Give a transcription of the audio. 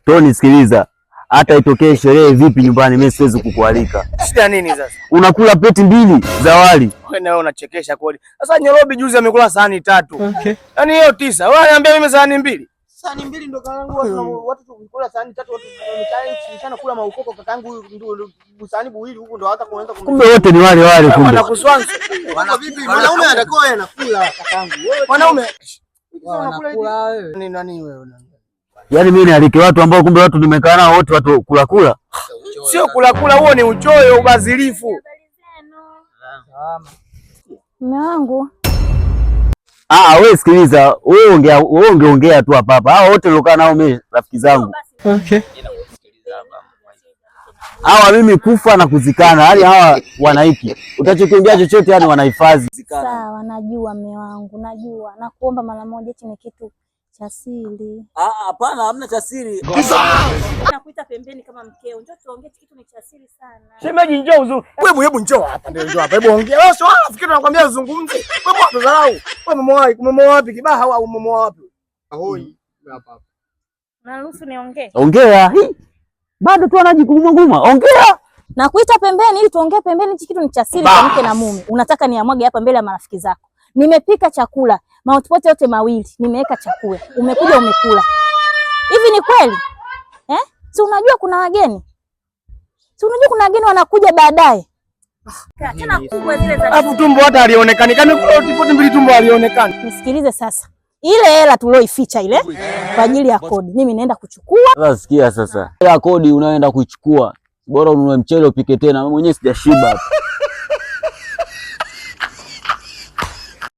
Toni, sikiliza. Hata itokee sherehe vipi nyumbani, mimi siwezi kukualika. Shida nini sasa? Unakula pleti 2 za wali. Wewe nawe unachekesha kweli. Sasa Nairobi juzi amekula sahani 3. Okay. Yaani hiyo 9. Wewe unaniambia mimi sahani 2? Sahani 2 ndo kaangu watu tukula sahani 3 watu mchana kula maukoko kakaangu ndo sahani 2 huko ndo hata kuanza kumbe wote ni wale wale kumbe. Wanakuswanza. Wana vipi? Mwanaume anakoa anakula kakaangu. Wewe mwanaume unakula wewe. Ni nani wewe? Yaani mimi nialike watu ambao kumbe watu nimekaa nao wote watu kula. Sio kula, huo ni uchoyo, ubadhirifu. Mume wangu. Wewe sikiliza, wewe ungeongea tu hapa. Hao wote niliokaa nao mimi rafiki zangu. Okay. Hawa mimi kufa na kuzikana, yaani hawa wanaiki. Utachokiambia chochote yani wanahifadhi. Sawa, najua mume wangu, najua. Nakuomba mara moja, hichi ni kitu cha siri. Hapana, hamna cha siri. Nakuita pembeni kama mkeo. Njoo tuongee, kitu ni cha siri sana. Shemeji njoo uzuri. Wewe hebu njoo hapa, ndio njoo hapa. Hebu ongea. Wewe sio nafikiri nakwambia uzungumze. Wewe mbona unadharau? Wewe umemoa wapi Kibaha au umemoa wapi? Ahoi hapa. Naruhusu niongee. Ongea. Bado tu anajiguma. Ongea. Nakuita pembeni ili tuongee pembeni, hichi kitu ni cha siri kwa mke na mume. Unataka niamwage hapa mbele ya marafiki zako. Nimepika chakula, mautipote yote mawili, nimeweka chakula. Umekuja umekula. Hivi ni kweli? Si unajua kuna wageni? Si unajua kuna wageni wanakuja baadaye? Tena kubwa zile za. Alafu tumbo hata alionekani. Kama kuna utipote 2 tumbo alionekani. Nisikilize sasa. Ile hela tulioificha ile kwa ajili ya kodi, mimi naenda kuchukua. Sasa sikia sasa. Ya kodi unaenda kuichukua. Bora ununue mchele upike tena. Mimi mwenyewe sijashiba hapa.